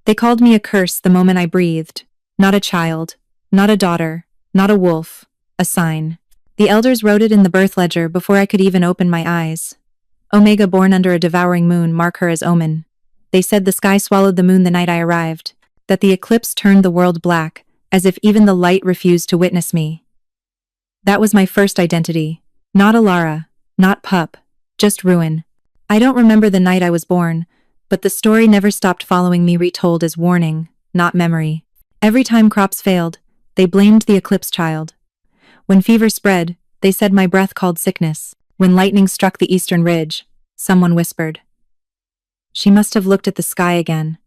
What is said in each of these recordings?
They called me a curse the moment I breathed. Not a child, not a daughter, not a wolf, a sign. The elders wrote it in the birth ledger before I could even open my eyes. Omega, born under a devouring moon, mark her as Omen. They said the sky swallowed the moon the night I arrived, that the eclipse turned the world black, as if even the light refused to witness me. That was my first identity. Not Alara, not pup, just ruin. I don't remember the night I was born, but the story never stopped following me, retold as warning, not memory. Every time crops failed, they blamed the eclipse child. When fever spread, they said my breath called sickness. When lightning struck the eastern ridge, someone whispered. She must have looked at the sky again.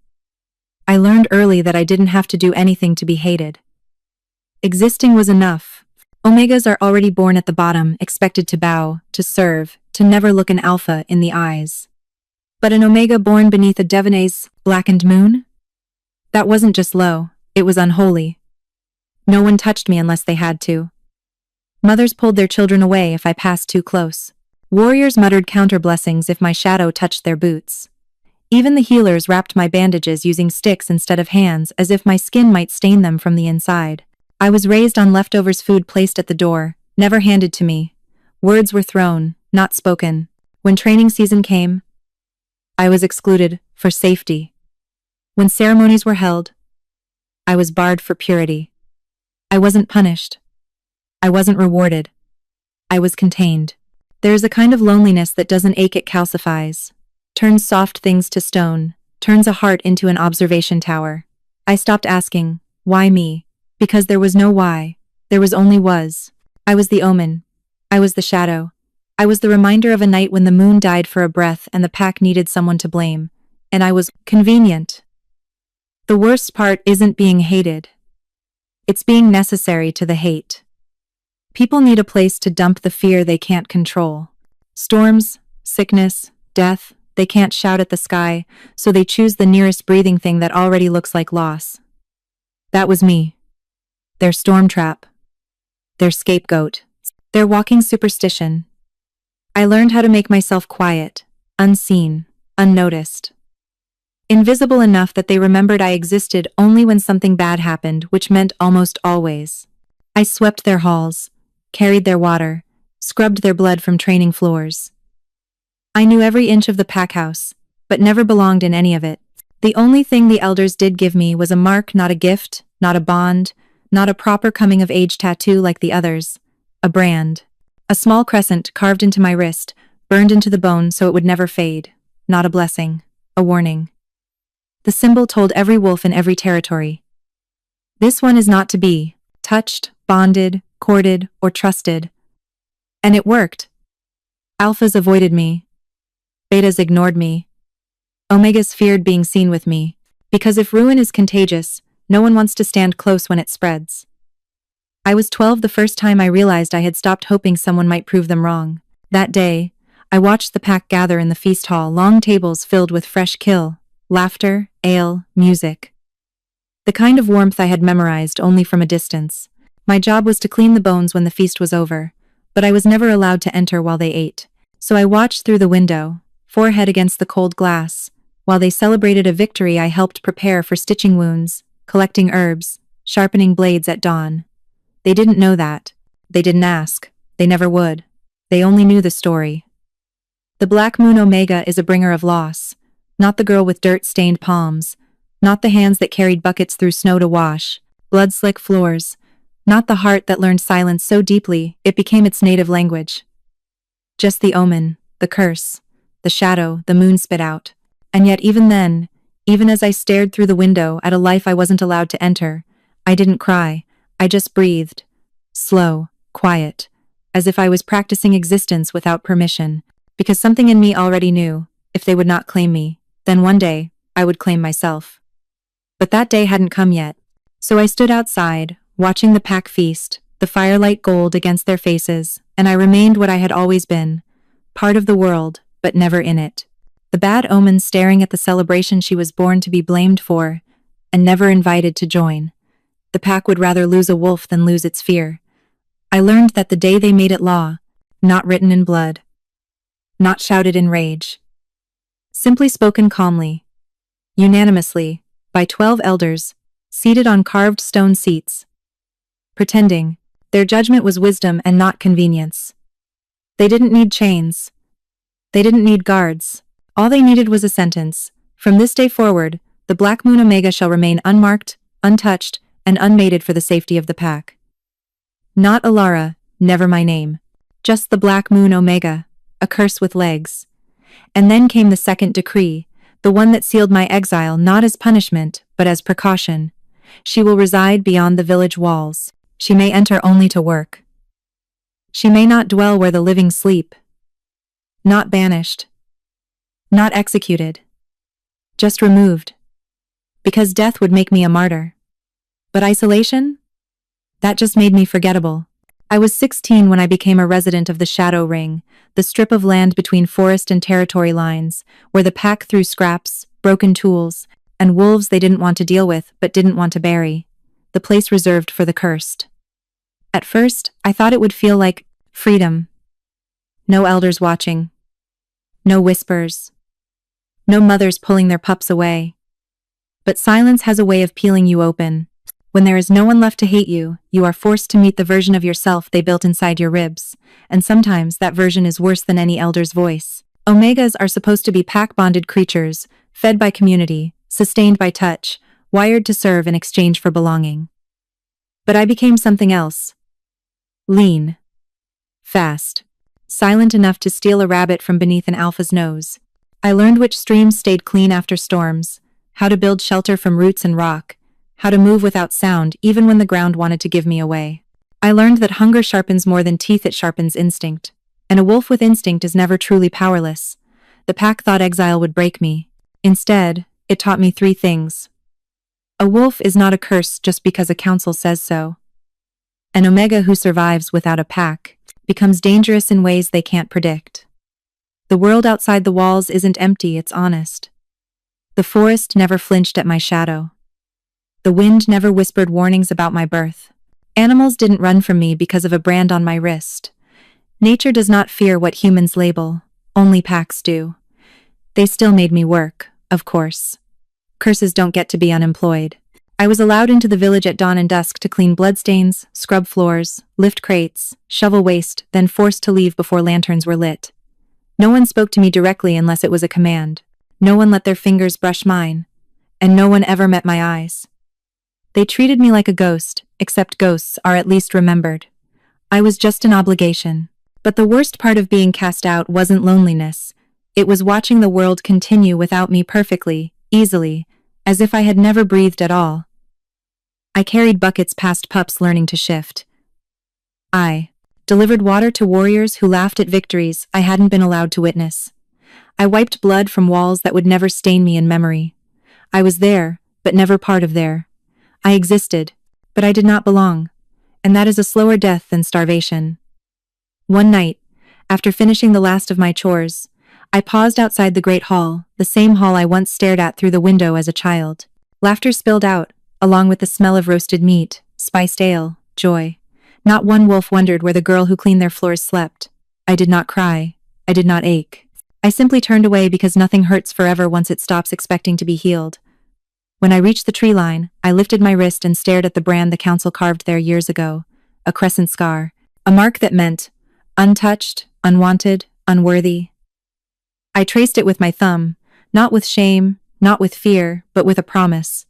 I learned early that I didn't have to do anything to be hated. Existing was enough. Omegas are already born at the bottom, expected to bow, to serve, to never look an alpha in the eyes. But an Omega born beneath a Devaney's blackened moon? That wasn't just low, it was unholy. No one touched me unless they had to. Mothers pulled their children away if I passed too close. Warriors muttered counter blessings if my shadow touched their boots. Even the healers wrapped my bandages using sticks instead of hands, as if my skin might stain them from the inside. I was raised on leftovers, food placed at the door, never handed to me. Words were thrown, not spoken. When training season came, I was excluded for safety. When ceremonies were held, I was barred for purity. I wasn't punished. I wasn't rewarded. I was contained. There is a kind of loneliness that doesn't ache, it calcifies. Turns soft things to stone, turns a heart into an observation tower. I stopped asking, why me? Because there was no why. There was only was. I was the omen. I was the shadow. I was the reminder of a night when the moon died for a breath and the pack needed someone to blame. And I was convenient. The worst part isn't being hated. It's being necessary to the hate. People need a place to dump the fear they can't control. Storms, sickness, death, they can't shout at the sky, so they choose the nearest breathing thing that already looks like loss. That was me. Their storm trap. Their scapegoat. Their walking superstition. I learned how to make myself quiet, unseen, unnoticed. Invisible enough that they remembered I existed only when something bad happened, which meant almost always. I swept their halls, carried their water, scrubbed their blood from training floors. I knew every inch of the pack house, but never belonged in any of it. The only thing the elders did give me was a mark, not a gift, not a bond, not a proper coming-of-age tattoo like the others. A brand. A small crescent carved into my wrist, burned into the bone so it would never fade. Not a blessing. A warning. The symbol told every wolf in every territory. This one is not to be touched, bonded, courted, or trusted. And it worked. Alphas avoided me. Betas ignored me. Omegas feared being seen with me, because if ruin is contagious, no one wants to stand close when it spreads. I was 12 the first time I realized I had stopped hoping someone might prove them wrong. That day, I watched the pack gather in the feast hall, long tables filled with fresh kill, laughter, ale, music. The kind of warmth I had memorized only from a distance. My job was to clean the bones when the feast was over, but I was never allowed to enter while they ate. So I watched through the window, forehead against the cold glass. While they celebrated a victory, I helped prepare for stitching wounds, collecting herbs, sharpening blades at dawn. They didn't know that. They didn't ask. They never would. They only knew the story. The Black Moon Omega is a bringer of loss, not the girl with dirt-stained palms, not the hands that carried buckets through snow to wash, blood-slick floors, not the heart that learned silence so deeply it became its native language. Just the omen, the curse, the shadow the moon spit out. And yet even then, even as I stared through the window at a life I wasn't allowed to enter, I didn't cry, I just breathed. Slow, quiet, as if I was practicing existence without permission, because something in me already knew, if they would not claim me, then one day, I would claim myself. But that day hadn't come yet, so I stood outside, watching the pack feast, the firelight gold against their faces, and I remained what I had always been, part of the world, but never in it. The bad omen staring at the celebration she was born to be blamed for, and never invited to join. The pack would rather lose a wolf than lose its fear. I learned that the day they made it law, not written in blood, not shouted in rage, simply spoken calmly, unanimously, by 12 elders, seated on carved stone seats, pretending their judgment was wisdom and not convenience. They didn't need chains. They didn't need guards. All they needed was a sentence. From this day forward, the Black Moon Omega shall remain unmarked, untouched, and unmated for the safety of the pack. Not Alara, never my name. Just the Black Moon Omega, a curse with legs. And then came the second decree, the one that sealed my exile not as punishment, but as precaution. She will reside beyond the village walls. She may enter only to work. She may not dwell where the living sleep. Not banished. Not executed. Just removed. Because death would make me a martyr. But isolation? That just made me forgettable. I was 16 when I became a resident of the Shadow Ring, the strip of land between forest and territory lines, where the pack threw scraps, broken tools, and wolves they didn't want to deal with but didn't want to bury. The place reserved for the cursed. At first, I thought it would feel like freedom. No elders watching. No whispers. No mothers pulling their pups away. But silence has a way of peeling you open. When there is no one left to hate you, you are forced to meet the version of yourself they built inside your ribs, and sometimes that version is worse than any elder's voice. Omegas are supposed to be pack-bonded creatures, fed by community, sustained by touch, wired to serve in exchange for belonging. But I became something else. Lean. Fast. Silent enough to steal a rabbit from beneath an alpha's nose. I learned which streams stayed clean after storms, how to build shelter from roots and rock, how to move without sound even when the ground wanted to give me away. I learned that hunger sharpens more than teeth, it sharpens instinct. And a wolf with instinct is never truly powerless. The pack thought exile would break me. Instead, it taught me 3 things. A wolf is not a curse just because a council says so. An Omega who survives without a pack becomes dangerous in ways they can't predict. The world outside the walls isn't empty, it's honest. The forest never flinched at my shadow. The wind never whispered warnings about my birth. Animals didn't run from me because of a brand on my wrist. Nature does not fear what humans label, only packs do. They still made me work, of course. Curses don't get to be unemployed. I was allowed into the village at dawn and dusk to clean bloodstains, scrub floors, lift crates, shovel waste, then forced to leave before lanterns were lit. No one spoke to me directly unless it was a command. No one let their fingers brush mine. And no one ever met my eyes. They treated me like a ghost, except ghosts are at least remembered. I was just an obligation. But the worst part of being cast out wasn't loneliness. It was watching the world continue without me perfectly, easily, as if I had never breathed at all. I carried buckets past pups learning to shift. I delivered water to warriors who laughed at victories I hadn't been allowed to witness. I wiped blood from walls that would never stain me in memory. I was there, but never part of there. I existed, but I did not belong, and that is a slower death than starvation. One night, after finishing the last of my chores, I paused outside the great hall, the same hall I once stared at through the window as a child. Laughter spilled out, along with the smell of roasted meat, spiced ale, joy. Not one wolf wondered where the girl who cleaned their floors slept. I did not cry. I did not ache. I simply turned away because nothing hurts forever once it stops expecting to be healed. When I reached the tree line, I lifted my wrist and stared at the brand the council carved there years ago. A crescent scar. A mark that meant untouched, unwanted, unworthy. I traced it with my thumb, not with shame, not with fear, but with a promise.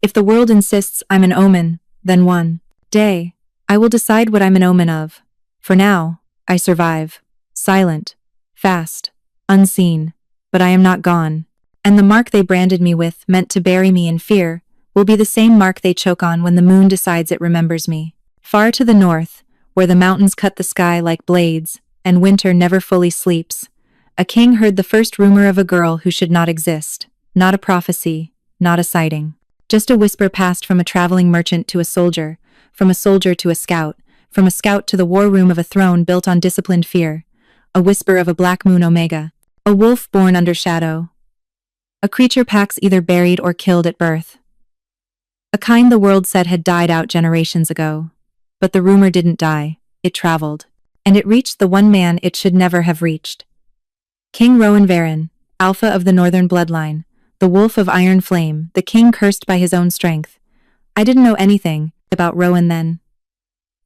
If the world insists I'm an omen, then one day, I will decide what I'm an omen of. For now, I survive. Silent. Fast. Unseen. But I am not gone. And the mark they branded me with, meant to bury me in fear, will be the same mark they choke on when the moon decides it remembers me. Far to the north, where the mountains cut the sky like blades, and winter never fully sleeps, a king heard the first rumor of a girl who should not exist. Not a prophecy, not a sighting. Just a whisper passed from a traveling merchant to a soldier, from a soldier to a scout, from a scout to the war room of a throne built on disciplined fear. A whisper of a Black Moon Omega. A wolf born under shadow. A creature packs either buried or killed at birth. A kind the world said had died out generations ago. But the rumor didn't die, it traveled. And it reached the one man it should never have reached. King Rowan Varen, Alpha of the Northern Bloodline, the wolf of iron flame, the king cursed by his own strength. I didn't know anything about Rowan then.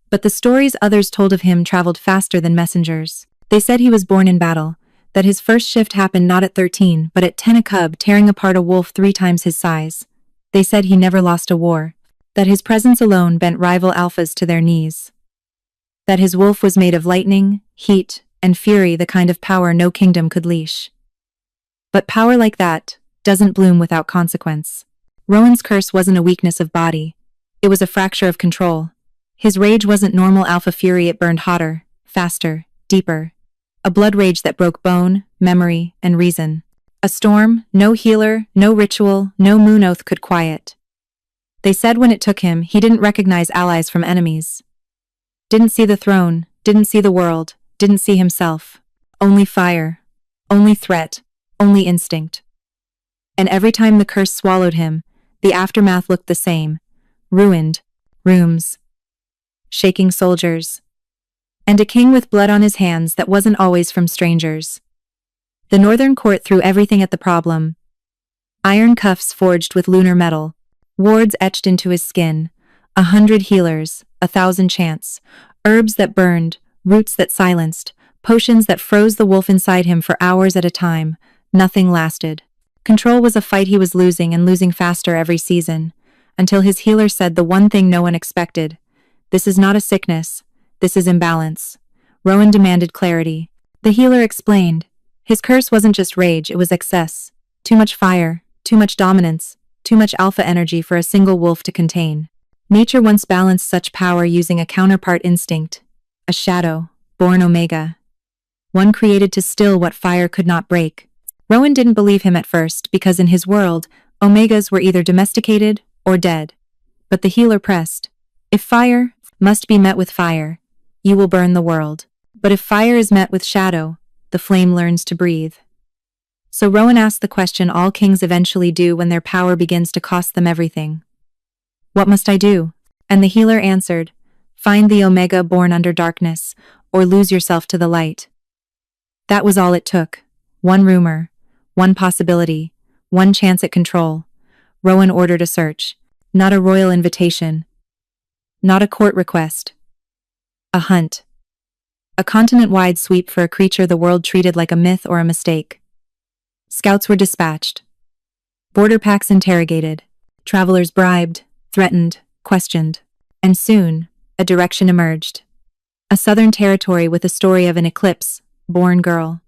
But the stories others told of him traveled faster than messengers. They said he was born in battle, that his first shift happened not at 13 but at 10, a cub tearing apart a wolf 3 times his size. They said he never lost a war, that his presence alone bent rival alphas to their knees. That his wolf was made of lightning, heat, and fury, the kind of power no kingdom could leash. But power like that doesn't bloom without consequence. Rowan's curse wasn't a weakness of body. It was a fracture of control. His rage wasn't normal alpha fury, it burned hotter, faster, deeper. A blood rage that broke bone, memory, and reason. A storm no healer, no ritual, no moon oath could quiet. They said when it took him, he didn't recognize allies from enemies. Didn't see the throne, didn't see the world, didn't see himself. Only fire, only threat, only instinct. And every time the curse swallowed him, the aftermath looked the same. Ruined rooms, shaking soldiers, and a king with blood on his hands that wasn't always from strangers. The northern court threw everything at the problem. Iron cuffs forged with lunar metal, wards etched into his skin, 100 healers, 1,000 chants, herbs that burned, roots that silenced, potions that froze the wolf inside him for hours at a time. Nothing lasted. Control was a fight he was losing, and losing faster every season, until his healer said the one thing no one expected. This is not a sickness. This is imbalance. Rowan demanded clarity. The healer explained. His curse wasn't just rage, it was excess. Too much fire, too much dominance, too much alpha energy for a single wolf to contain. Nature once balanced such power using a counterpart instinct. A shadow, born Omega. One created to still what fire could not break. Rowan didn't believe him at first because in his world, Omegas were either domesticated or dead. But the healer pressed. If fire must be met with fire, you will burn the world. But if fire is met with shadow, the flame learns to breathe. So Rowan asked the question all kings eventually do when their power begins to cost them everything. What must I do? And the healer answered, find the Omega born under darkness, or lose yourself to the light. That was all it took. One rumor, one possibility, one chance at control. Rowan ordered a search. Not a royal invitation. Not a court request. A hunt. A continent-wide sweep for a creature the world treated like a myth or a mistake. Scouts were dispatched. Border packs interrogated. Travelers bribed, threatened, questioned. And soon, a direction emerged. A southern territory with a story of an eclipse-born girl.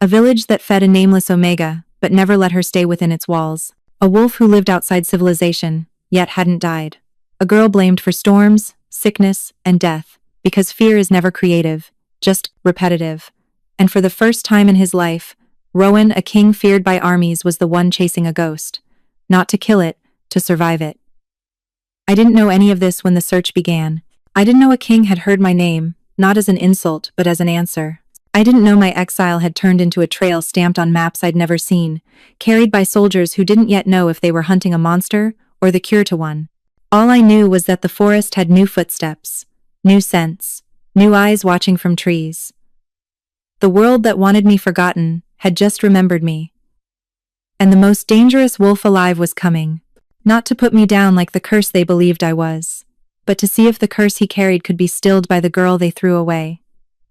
A village that fed a nameless Omega, but never let her stay within its walls. A wolf who lived outside civilization, yet hadn't died. A girl blamed for storms, sickness, and death, because fear is never creative, just repetitive. And for the first time in his life, Rowan, a king feared by armies, was the one chasing a ghost. Not to kill it, to survive it. I didn't know any of this when the search began. I didn't know a king had heard my name, not as an insult but as an answer. I didn't know my exile had turned into a trail stamped on maps I'd never seen, carried by soldiers who didn't yet know if they were hunting a monster or the cure to one. All I knew was that the forest had new footsteps, new scents, new eyes watching from trees. The world that wanted me forgotten had just remembered me. And the most dangerous wolf alive was coming, not to put me down like the curse they believed I was, but to see if the curse he carried could be stilled by the girl they threw away.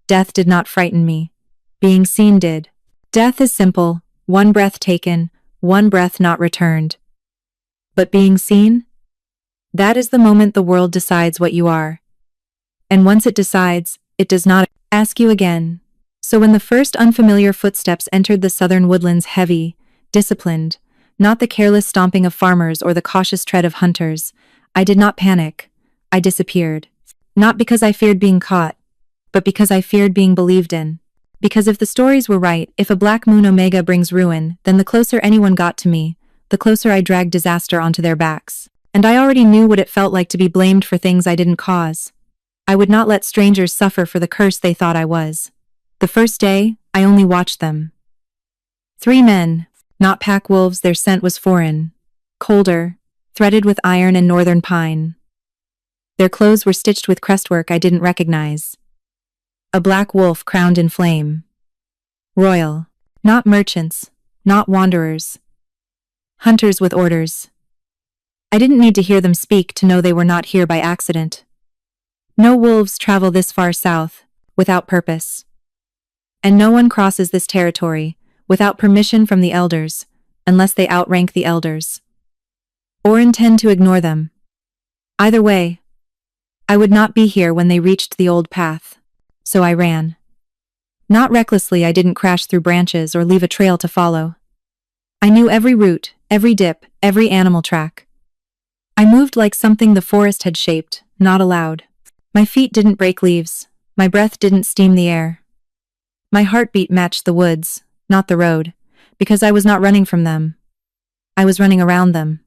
Death did not frighten me. Being seen did. Death is simple, one breath taken, one breath not returned. But being seen? That is the moment the world decides what you are. And once it decides, it does not ask you again. So when the first unfamiliar footsteps entered the southern woodlands, heavy, disciplined, not the careless stomping of farmers or the cautious tread of hunters, I did not panic. I disappeared. Not because I feared being caught, but because I feared being believed in. Because if the stories were right, if a black moon Omega brings ruin, then the closer anyone got to me, the closer I dragged disaster onto their backs. And I already knew what it felt like to be blamed for things I didn't cause. I would not let strangers suffer for the curse they thought I was. The first day, I only watched them. 3 men, not pack wolves, their scent was foreign, colder, threaded with iron and northern pine. Their clothes were stitched with crestwork I didn't recognize. A black wolf crowned in flame. Royal. Not merchants, not wanderers. Hunters with orders. I didn't need to hear them speak to know they were not here by accident. No wolves travel this far south without purpose. And no one crosses this territory without permission from the elders, unless they outrank the elders or intend to ignore them. Either way, I would not be here when they reached the old path. So I ran. Not recklessly, I didn't crash through branches or leave a trail to follow. I knew every route, every dip, every animal track. I moved like something the forest had shaped, not allowed. My feet didn't break leaves. My breath didn't steam the air. My heartbeat matched the woods, not the road, because I was not running from them. I was running around them.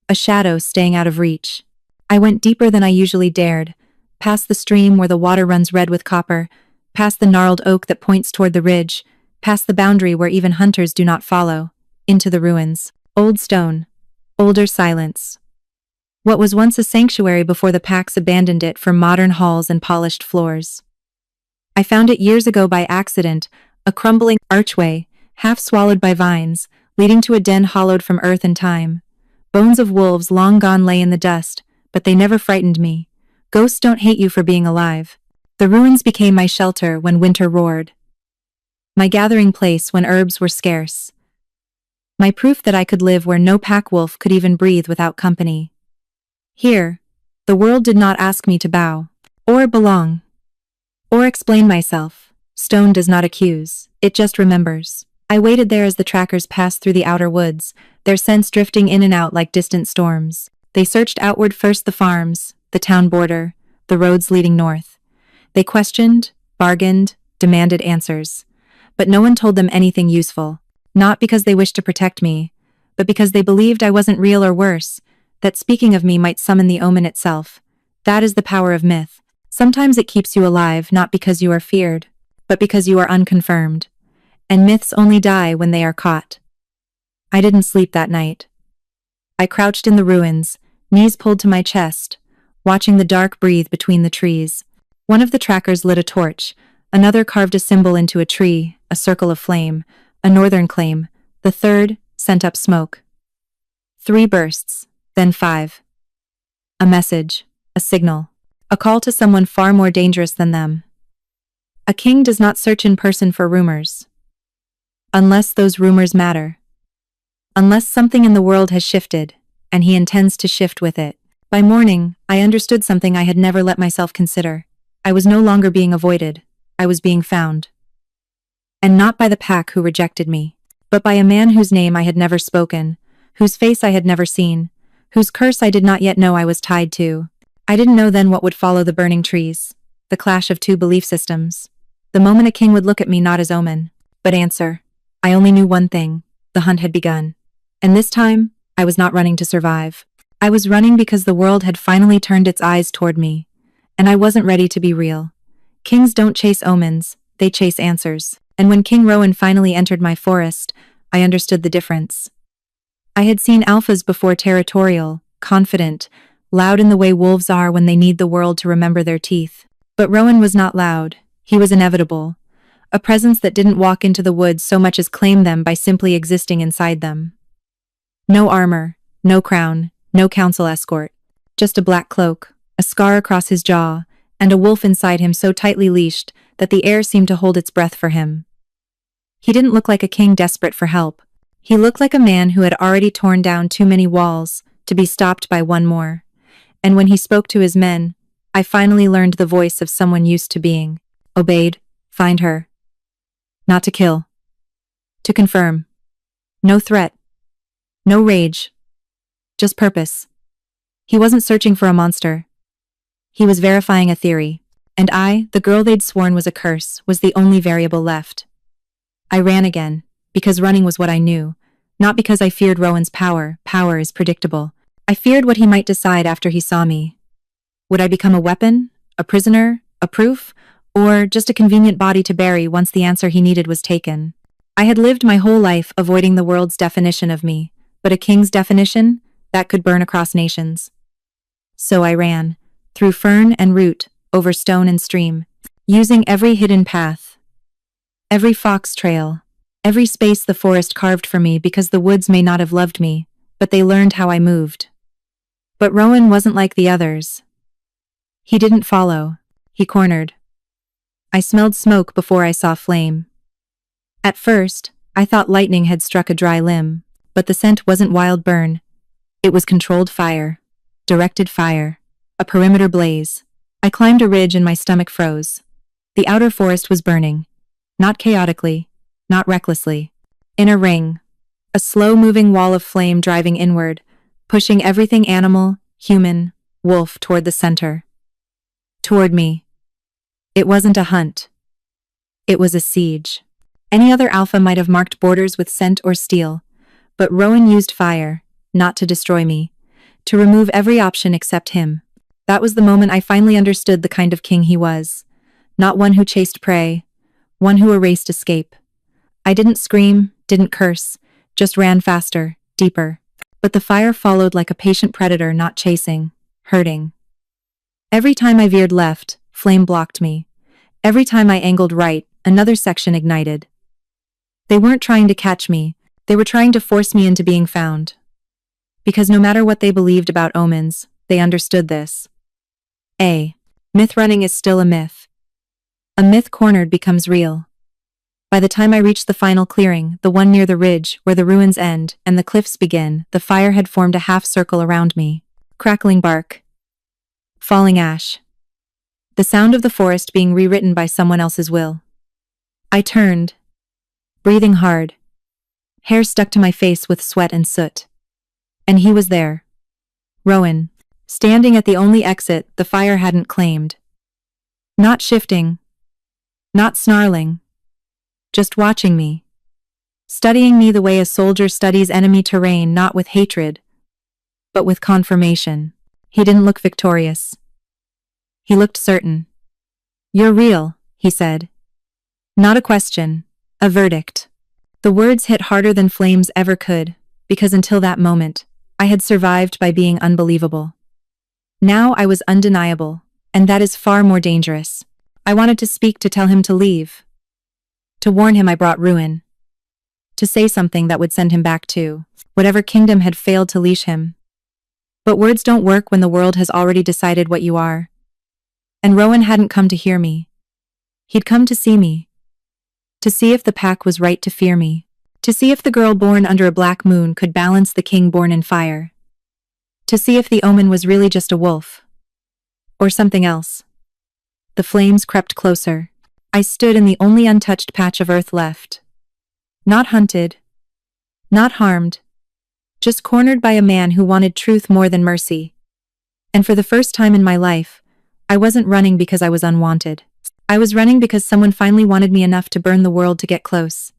A shadow staying out of reach. I went deeper than I usually dared, past the stream where the water runs red with copper, past the gnarled oak that points toward the ridge, past the boundary where even hunters do not follow, into the ruins. Old stone. Older silence. What was once a sanctuary before the packs abandoned it for modern halls and polished floors. I found it years ago by accident, a crumbling archway, half swallowed by vines, leading to a den hollowed from earth and time. Bones of wolves long gone lay in the dust, but they never frightened me. Ghosts don't hate you for being alive. The ruins became my shelter when winter roared. My gathering place when herbs were scarce. My proof that I could live where no pack wolf could even breathe without company. Here, the world did not ask me to bow, or belong, or explain myself. Stone does not accuse, it just remembers. I waited there as the trackers passed through the outer woods, their scents drifting in and out like distant storms. They searched outward first, the farms, the town border, the roads leading north. They questioned, bargained, demanded answers. But no one told them anything useful, not because they wished to protect me, but because they believed I wasn't real, or worse, that speaking of me might summon the omen itself. That is the power of myth. Sometimes it keeps you alive not because you are feared, but because you are unconfirmed. And myths only die when they are caught. I didn't sleep that night. I crouched in the ruins, knees pulled to my chest, watching the dark breathe between the trees. One of the trackers lit a torch, another carved a symbol into a tree, a circle of flame, a northern claim. The third sent up smoke. 3 bursts, then 5. A message, a signal, a call to someone far more dangerous than them. A king does not search in person for rumors. Unless those rumors matter. Unless something in the world has shifted, and he intends to shift with it. By morning, I understood something I had never let myself consider. I was no longer being avoided. I was being found. And not by the pack who rejected me, but by a man whose name I had never spoken, whose face I had never seen, whose curse I did not yet know I was tied to. I didn't know then what would follow the burning trees, the clash of 2 belief systems. The moment a king would look at me not as Omen, but answer. I only knew one thing: the hunt had begun. And this time, I was not running to survive. I was running because the world had finally turned its eyes toward me. And I wasn't ready to be real. Kings don't chase omens, they chase answers. And when King Rowan finally entered my forest, I understood the difference. I had seen alphas before, territorial, confident, loud in the way wolves are when they need the world to remember their teeth. But Rowan was not loud. He was inevitable. A presence that didn't walk into the woods so much as claim them by simply existing inside them. No armor, no crown, no council escort. Just a black cloak, a scar across his jaw, and a wolf inside him so tightly leashed that the air seemed to hold its breath for him. He didn't look like a king desperate for help. He looked like a man who had already torn down too many walls to be stopped by one more. And when he spoke to his men, I finally learned the voice of someone used to being. Obeyed. Find her. Not to kill. To confirm. No threat. No rage. Just purpose. He wasn't searching for a monster. He was verifying a theory. And I, the girl they'd sworn was a curse, was the only variable left. I ran again, because running was what I knew. Not because I feared Rowan's power. Power is predictable. I feared what he might decide after he saw me. Would I become a weapon? A prisoner? A proof? Or just a convenient body to bury once the answer he needed was taken? I had lived my whole life avoiding the world's definition of me, but a king's definition? That could burn across nations. So I ran, through fern and root, over stone and stream, using every hidden path, every fox trail, Every space the forest carved for me because the woods may not have loved me, but they learned how I moved. But Rowan wasn't like the others. He didn't follow. He cornered. I smelled smoke before I saw flame. At first, I thought lightning had struck a dry limb, but the scent wasn't wild burn. It was controlled fire. Directed fire. A perimeter blaze. I climbed a ridge and my stomach froze. The outer forest was burning. Not chaotically. Not recklessly. In a ring. A slow-moving wall of flame driving inward, pushing everything animal, human, wolf toward the center. Toward me. It wasn't a hunt. It was a siege. Any other alpha might have marked borders with scent or steel, but Rowan used fire, not to destroy me, to remove every option except him. That was the moment I finally understood the kind of king he was. Not one who chased prey, one who erased escape. I didn't scream, didn't curse, just ran faster, deeper. But the fire followed like a patient predator not chasing, hurting. Every time I veered left, flame blocked me. Every time I angled right, another section ignited. They weren't trying to catch me, they were trying to force me into being found. Because no matter what they believed about omens, they understood this. Myth running is still a myth. A myth cornered becomes real. By the time I reached the final clearing, the one near the ridge, where the ruins end and the cliffs begin, the fire had formed a half circle around me. Crackling bark. Falling ash. The sound of the forest being rewritten by someone else's will. I turned, breathing hard. Hair stuck to my face with sweat and soot. And he was there. Rowan, standing at the only exit the fire hadn't claimed. Not shifting. Not snarling. Just watching me. Studying me the way a soldier studies enemy terrain, not with hatred, but with confirmation. He didn't look victorious. He looked certain. "You're real," he said. Not a question, a verdict. The words hit harder than flames ever could, because until that moment, I had survived by being unbelievable. Now I was undeniable, and that is far more dangerous. I wanted to speak, to tell him to leave. To warn him I brought ruin. To say something that would send him back to whatever kingdom had failed to leash him. But words don't work when the world has already decided what you are. And Rowan hadn't come to hear me. He'd come to see me. To see if the pack was right to fear me. To see if the girl born under a black moon could balance the king born in fire. To see if the omen was really just a wolf. Or something else. The flames crept closer. I stood in the only untouched patch of earth left. Not hunted. Not harmed. Just cornered by a man who wanted truth more than mercy. And for the first time in my life, I wasn't running because I was unwanted. I was running because someone finally wanted me enough to burn the world to get close.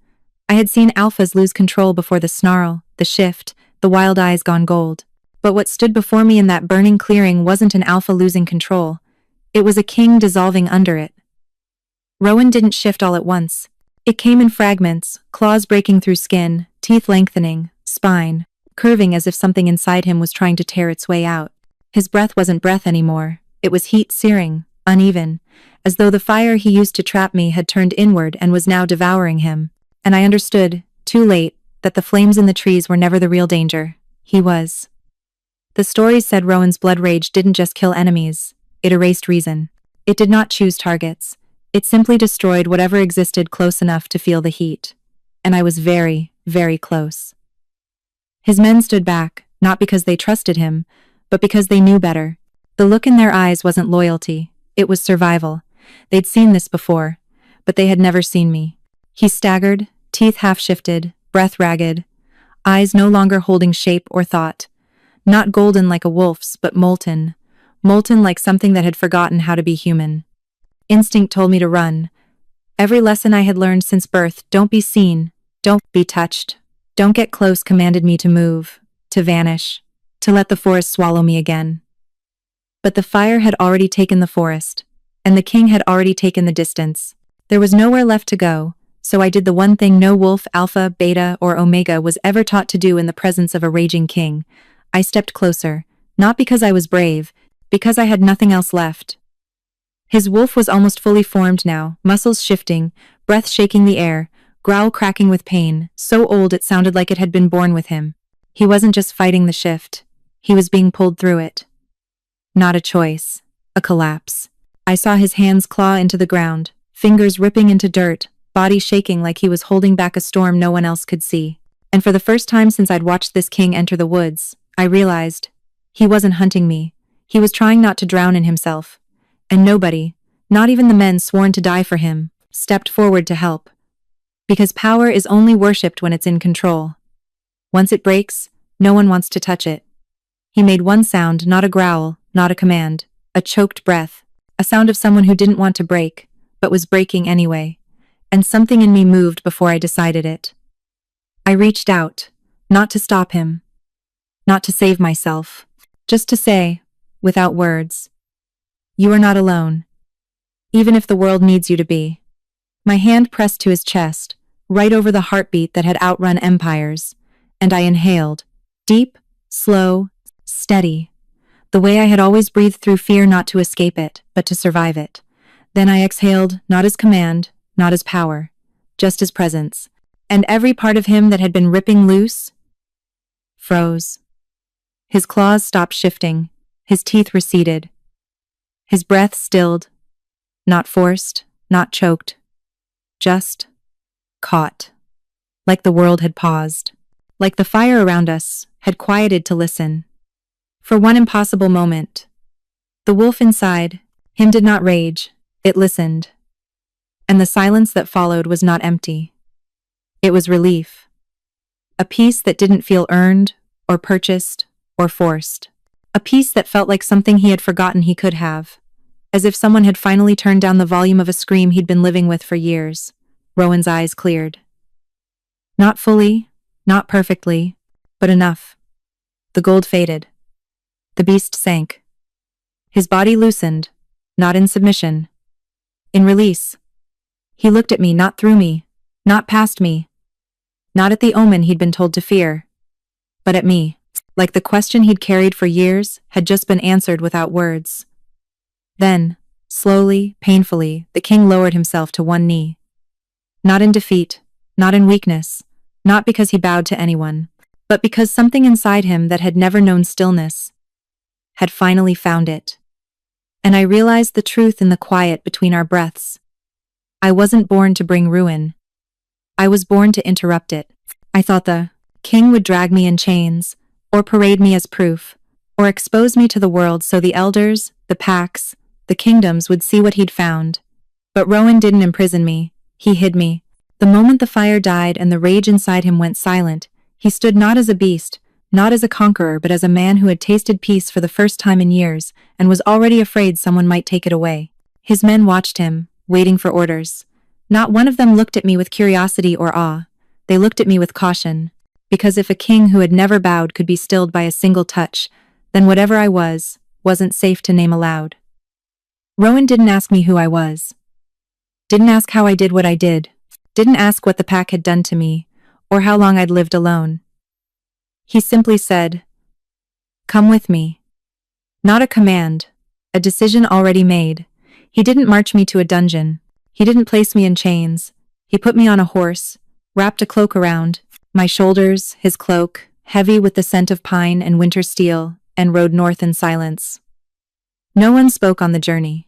I had seen alphas lose control before the snarl, the shift, the wild eyes gone gold. But what stood before me in that burning clearing wasn't an alpha losing control. It was a king dissolving under it. Rowan didn't shift all at once. It came in fragments, claws breaking through skin, teeth lengthening, spine curving as if something inside him was trying to tear its way out. His breath wasn't breath anymore. It was heat searing, uneven, as though the fire he used to trap me had turned inward and was now devouring him. And I understood, too late, that the flames in the trees were never the real danger. He was. The stories said Rowan's blood rage didn't just kill enemies. It erased reason. It did not choose targets. It simply destroyed whatever existed close enough to feel the heat. And I was very, very close. His men stood back, not because they trusted him, but because they knew better. The look in their eyes wasn't loyalty. It was survival. They'd seen this before, but they had never seen me. He staggered, teeth half-shifted, breath ragged, eyes no longer holding shape or thought. Not golden like a wolf's, but molten. Molten like something that had forgotten how to be human. Instinct told me to run. Every lesson I had learned since birth, don't be seen, don't be touched, don't get close, commanded me to move, to vanish, to let the forest swallow me again. But the fire had already taken the forest, and the king had already taken the distance. There was nowhere left to go, so I did the one thing no wolf, alpha, beta, or omega was ever taught to do in the presence of a raging king. I stepped closer, not because I was brave, because I had nothing else left. His wolf was almost fully formed now, muscles shifting, breath shaking the air, growl cracking with pain, so old it sounded like it had been born with him. He wasn't just fighting the shift. He was being pulled through it. Not a choice. A collapse. I saw his hands claw into the ground, fingers ripping into dirt, body shaking like he was holding back a storm no one else could see. And for the first time since I'd watched this king enter the woods, I realized he wasn't hunting me. He was trying not to drown in himself. And nobody, not even the men sworn to die for him, stepped forward to help. Because power is only worshipped when it's in control. Once it breaks, no one wants to touch it. He made one sound, not a growl, not a command, a choked breath, a sound of someone who didn't want to break, but was breaking anyway. And something in me moved before I decided it. I reached out, not to stop him, not to save myself, just to say, without words, "You are not alone, even if the world needs you to be." My hand pressed to his chest, right over the heartbeat that had outrun empires, and I inhaled, deep, slow, steady, the way I had always breathed through fear, not to escape it, but to survive it. Then I exhaled, not as command, not as power, just as presence, and every part of him that had been ripping loose froze. His claws stopped shifting, his teeth receded, his breath stilled, not forced, not choked, just caught. Like the world had paused, like the fire around us had quieted to listen. For one impossible moment, the wolf inside him did not rage, it listened. And the silence that followed was not empty. It was relief. A peace that didn't feel earned, or purchased, or forced. A peace that felt like something he had forgotten he could have. As if someone had finally turned down the volume of a scream he'd been living with for years. Rowan's eyes cleared. Not fully, not perfectly, but enough. The gold faded. The beast sank. His body loosened, not in submission, in release. He looked at me, not through me, not past me, not at the Omen he'd been told to fear, but at me, like the question he'd carried for years had just been answered without words. Then, slowly, painfully, the king lowered himself to one knee. Not in defeat, not in weakness, not because he bowed to anyone, but because something inside him that had never known stillness had finally found it. And I realized the truth in the quiet between our breaths. I wasn't born to bring ruin. I was born to interrupt it. I thought the king would drag me in chains, or parade me as proof, or expose me to the world so the elders, the packs, the kingdoms would see what he'd found. But Rowan didn't imprison me. He hid me. The moment the fire died and the rage inside him went silent, he stood not as a beast, not as a conqueror, but as a man who had tasted peace for the first time in years and was already afraid someone might take it away. His men watched him, waiting for orders. Not one of them looked at me with curiosity or awe. They looked at me with caution. Because if a king who had never bowed could be stilled by a single touch, then whatever I wasn't safe to name aloud. Rowan didn't ask me who I was. Didn't ask how I did what I did. Didn't ask what the pack had done to me, or how long I'd lived alone. He simply said, "Come with me." Not a command, a decision already made. He didn't march me to a dungeon. He didn't place me in chains. He put me on a horse, wrapped a cloak around my shoulders, his cloak, heavy with the scent of pine and winter steel, and rode north in silence. No one spoke on the journey.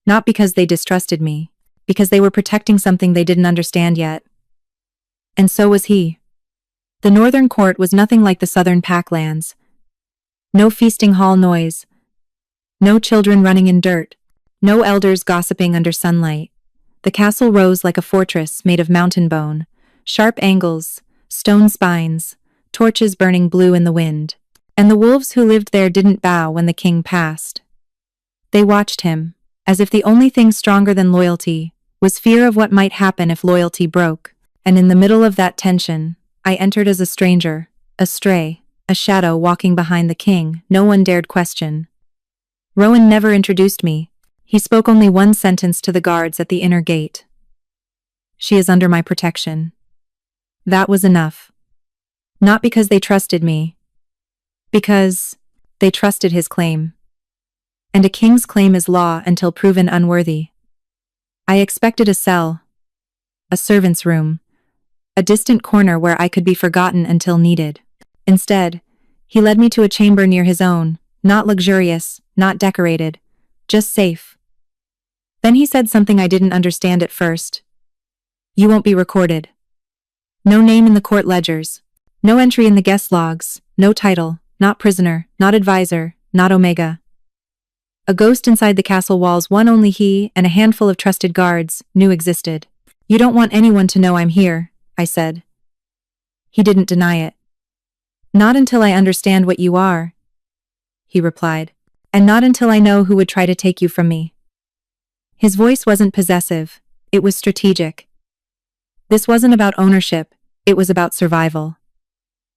Not because they distrusted me, because they were protecting something they didn't understand yet. And so was he. The northern court was nothing like the southern packlands. No feasting hall noise. No children running in dirt. No elders gossiping under sunlight. The castle rose like a fortress made of mountain bone, sharp angles, stone spines, torches burning blue in the wind. And the wolves who lived there didn't bow when the king passed. They watched him, as if the only thing stronger than loyalty was fear of what might happen if loyalty broke. And in the middle of that tension, I entered as a stranger, a stray, a shadow walking behind the king no one dared question. Rowan never introduced me. He spoke only one sentence to the guards at the inner gate. "She is under my protection." That was enough. Not because they trusted me, because they trusted his claim. And a king's claim is law until proven unworthy. I expected a cell. a servant's room, a distant corner where I could be forgotten until needed. Instead, he led me to a chamber near his own, not luxurious, not decorated, just safe. Then he said something I didn't understand at first. You won't be recorded. No name in the court ledgers. No entry in the guest logs. No title. Not prisoner. Not advisor. Not Omega. A ghost inside the castle walls one only he and a handful of trusted guards knew existed. You don't want anyone to know I'm here, I said. He didn't deny it. Not until I understand what you are, he replied. And not until I know who would try to take you from me. His voice wasn't possessive. It was strategic. This wasn't about ownership. It was about survival.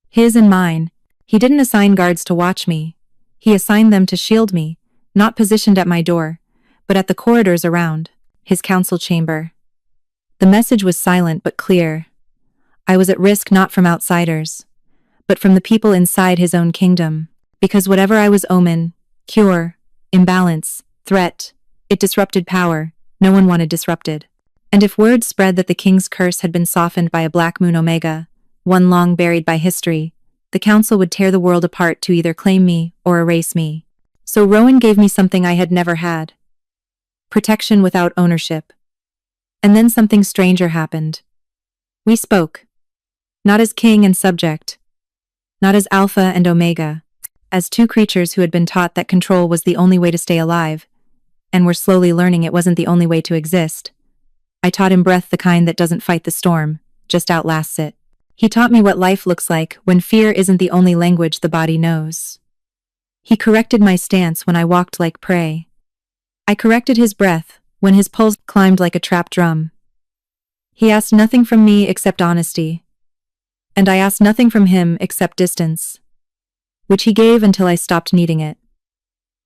His and mine. He didn't assign guards to watch me. He assigned them to shield me, not positioned at my door, but at the corridors around, his council chamber. The message was silent but clear. I was at risk not from outsiders, but from the people inside his own kingdom, because whatever I was Omen, cure, imbalance, threat, it disrupted power. No one wanted disrupted. And if word spread that the king's curse had been softened by a black moon Omega, one long buried by history, the council would tear the world apart to either claim me or erase me. So Rowan gave me something I had never had. Protection without ownership. And then something stranger happened. We spoke. Not as king and subject. Not as Alpha and Omega. As two creatures who had been taught that control was the only way to stay alive, and were slowly learning it wasn't the only way to exist. I taught him breath, the kind that doesn't fight the storm, just outlasts it. He taught me what life looks like when fear isn't the only language the body knows. He corrected my stance when I walked like prey. I corrected his breath when his pulse climbed like a trapped drum. He asked nothing from me except honesty. And I asked nothing from him except distance, which he gave until I stopped needing it.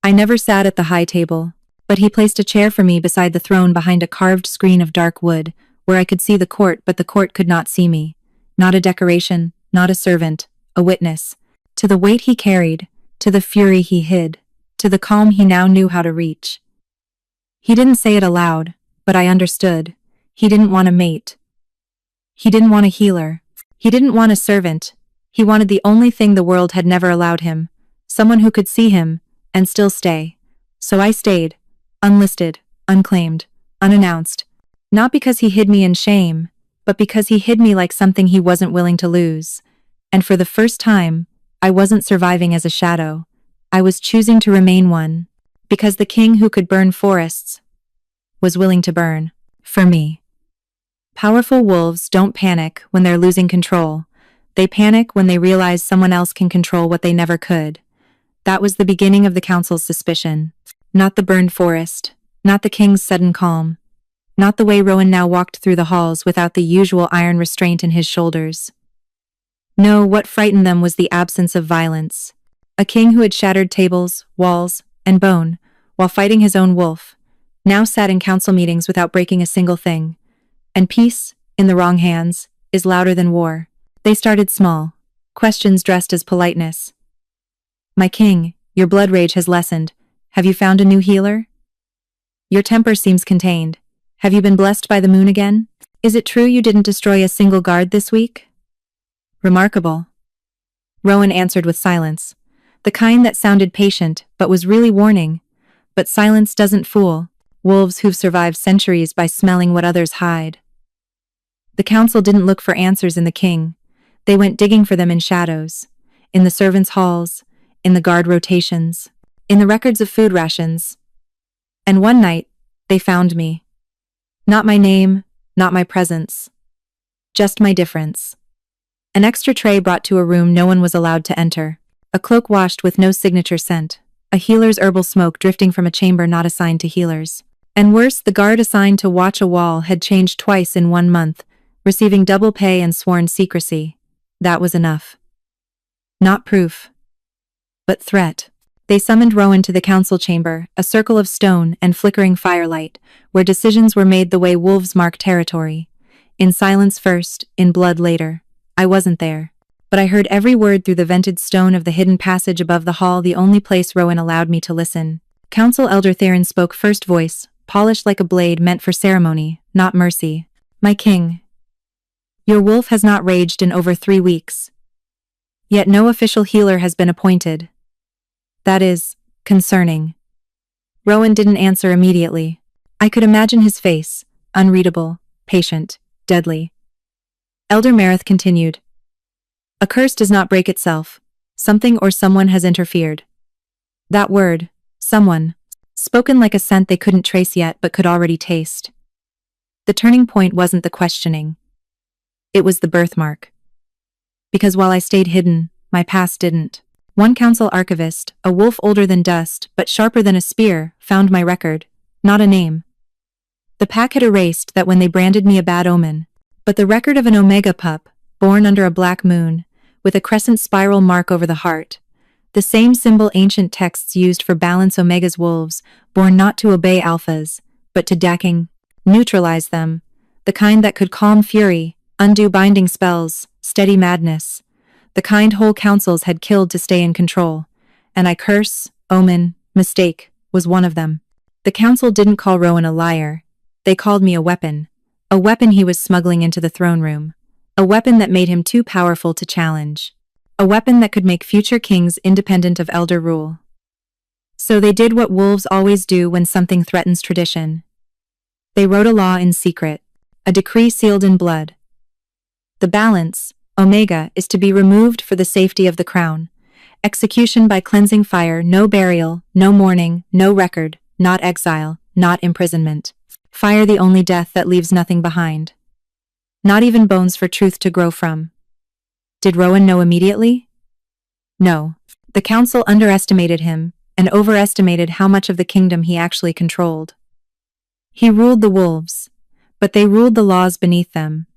I never sat at the high table, but he placed a chair for me beside the throne behind a carved screen of dark wood, where I could see the court but the court could not see me. Not a decoration, not a servant, a witness. To the weight he carried, to the fury he hid, to the calm he now knew how to reach. He didn't say it aloud, but I understood. He didn't want a mate. He didn't want a healer. He didn't want a servant. He wanted the only thing the world had never allowed him, someone who could see him and still stay. So I stayed. Unlisted, unclaimed, unannounced. Not because he hid me in shame, but because he hid me like something he wasn't willing to lose. And for the first time, I wasn't surviving as a shadow. I was choosing to remain one. Because the king who could burn forests was willing to burn for me. Powerful wolves don't panic when they're losing control. They panic when they realize someone else can control what they never could. That was the beginning of the council's suspicion. Not the burned forest, not the king's sudden calm, not the way Rowan now walked through the halls without the usual iron restraint in his shoulders. No, what frightened them was the absence of violence. A king who had shattered tables, walls, and bone, while fighting his own wolf, now sat in council meetings without breaking a single thing. And peace, in the wrong hands, is louder than war. They started small, questions dressed as politeness. My king, your blood rage has lessened. Have you found a new healer? Your temper seems contained. Have you been blessed by the moon again? Is it true you didn't destroy a single guard this week? Remarkable. Rowan answered with silence, the kind that sounded patient but was really warning. But silence doesn't fool wolves who've survived centuries by smelling what others hide. The council didn't look for answers in the king. They went digging for them in shadows, in the servants' halls, in the guard rotations, in the records of food rations. And one night, they found me. Not my name, not my presence. Just my difference. An extra tray brought to a room no one was allowed to enter. A cloak washed with no signature scent. A healer's herbal smoke drifting from a chamber not assigned to healers. And worse, the guard assigned to watch a wall had changed twice in 1 month, receiving double pay and sworn secrecy. That was enough. Not proof, but threat. They summoned Rowan to the council chamber, a circle of stone and flickering firelight, where decisions were made the way wolves mark territory. In silence first, in blood later. I wasn't there. But I heard every word through the vented stone of the hidden passage above the hall, the only place Rowan allowed me to listen. Council Elder Theron spoke first, voice, polished like a blade meant for ceremony, not mercy. My king, your wolf has not raged in over 3 weeks. Yet no official healer has been appointed. That is concerning. Rowan didn't answer immediately. I could imagine his face, unreadable, patient, deadly. Elder Marith continued. A curse does not break itself. Something or someone has interfered. That word, someone, spoken like a scent they couldn't trace yet but could already taste. The turning point wasn't the questioning. It was the birthmark. Because while I stayed hidden, my past didn't. One council archivist, a wolf older than dust but sharper than a spear, found my record, not a name. The pack had erased that when they branded me a bad omen, but the record of an Omega pup, born under a black moon, with a crescent spiral mark over the heart, the same symbol ancient texts used for balance Omega's wolves, born not to obey alphas, but to decking, neutralize them, the kind that could calm fury, undo binding spells, steady madness, the kind whole councils had killed to stay in control, and I curse, omen, mistake, was one of them. The council didn't call Rowan a liar. They called me a weapon he was smuggling into the throne room, a weapon that made him too powerful to challenge, a weapon that could make future kings independent of elder rule. So they did what wolves always do when something threatens tradition. They wrote a law in secret, a decree sealed in blood. The balance, Omega, is to be removed for the safety of the crown. Execution by cleansing fire, no burial, no mourning, no record, not exile, not imprisonment. Fire the only death that leaves nothing behind. Not even bones for truth to grow from. Did Rowan know immediately? No. The council underestimated him, and overestimated how much of the kingdom he actually controlled. He ruled the wolves, but they ruled the laws beneath them,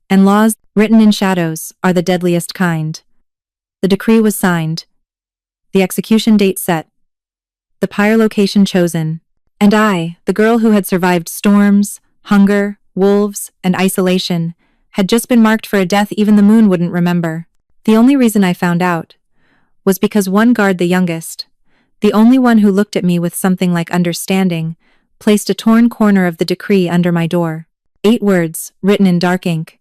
and laws, written in shadows, are the deadliest kind. The decree was signed, the execution date set, the pyre location chosen, and I, the girl who had survived storms, hunger, wolves, and isolation, had just been marked for a death even the moon wouldn't remember. The only reason I found out was because one guard, the youngest, the only one who looked at me with something like understanding, placed a torn corner of the decree under my door. 8 words, written in dark ink.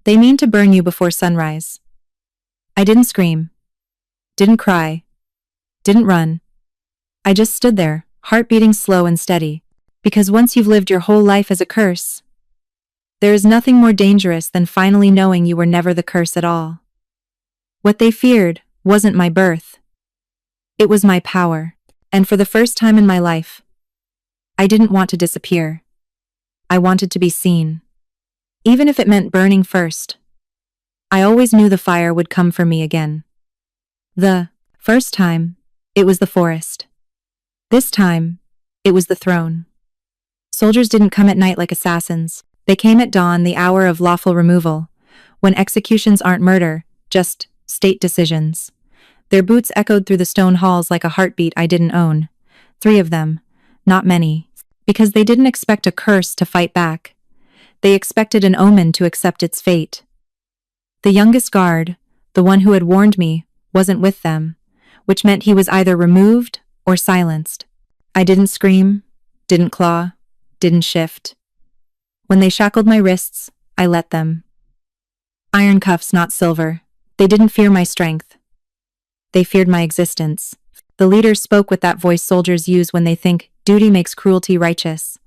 They mean to burn you before sunrise. I didn't scream. Didn't cry. Didn't run. I just stood there, heart beating slow and steady. Because once you've lived your whole life as a curse, there is nothing more dangerous than finally knowing you were never the curse at all. What they feared wasn't my birth. It was my power. And for the first time in my life, I didn't want to disappear. I wanted to be seen. Even if it meant burning first. I always knew the fire would come for me again. The first time, it was the forest. This time, it was the throne. Soldiers didn't come at night like assassins. They came at dawn, the hour of lawful removal, when executions aren't murder, just state decisions. Their boots echoed through the stone halls like a heartbeat I didn't own. 3 of them, not many, because they didn't expect a curse to fight back. They expected an omen to accept its fate. The youngest guard, the one who had warned me, wasn't with them, which meant he was either removed or silenced. I didn't scream, didn't claw, didn't shift. When they shackled my wrists, I let them. Iron cuffs, not silver. They didn't fear my strength. They feared my existence. The leader spoke with that voice soldiers use when they think duty makes cruelty righteous.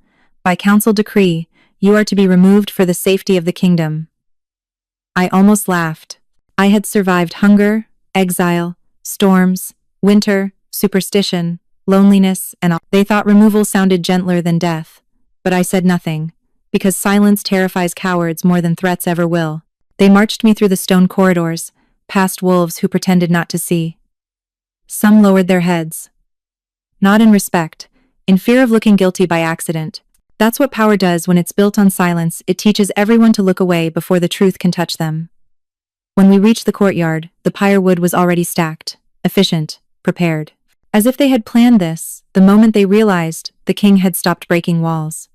By council decree, you are to be removed for the safety of the kingdom. I almost laughed. I had survived hunger, exile, storms, winter, superstition, loneliness, and all. They thought removal sounded gentler than death, but I said nothing, because silence terrifies cowards more than threats ever will. They marched me through the stone corridors, past wolves who pretended not to see. Some lowered their heads. Not in respect, in fear of looking guilty by accident. That's what power does when it's built on silence. It teaches everyone to look away before the truth can touch them. When we reached the courtyard, the pyre wood was already stacked, efficient, prepared. As if they had planned this, the moment they realized the king had stopped breaking walls.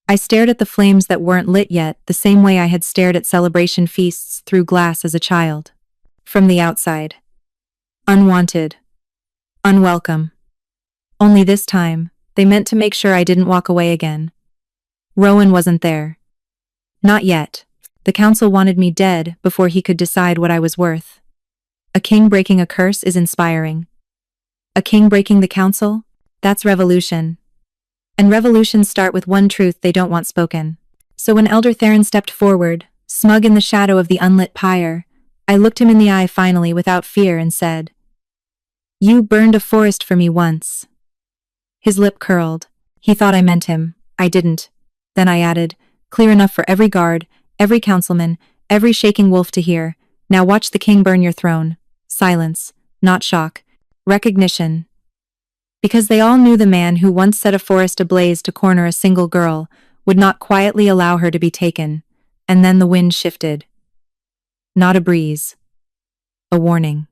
I stared at the flames that weren't lit yet, the same way I had stared at celebration feasts through glass as a child. From the outside. Unwanted. Unwelcome. Only this time, they meant to make sure I didn't walk away again. Rowan wasn't there. Not yet. The council wanted me dead before he could decide what I was worth. A king breaking a curse is inspiring. A king breaking the council? That's revolution. And revolutions start with one truth they don't want spoken. So when Elder Theron stepped forward, smug in the shadow of the unlit pyre, I looked him in the eye finally without fear and said, "You burned a forest for me once." His lip curled. He thought I meant him. I didn't. Then I added, clear enough for every guard, every councilman, every shaking wolf to hear, "Now watch the king burn your throne." Silence, not shock. Recognition. Because they all knew the man who once set a forest ablaze to corner a single girl would not quietly allow her to be taken. And then the wind shifted. Not a breeze. A warning.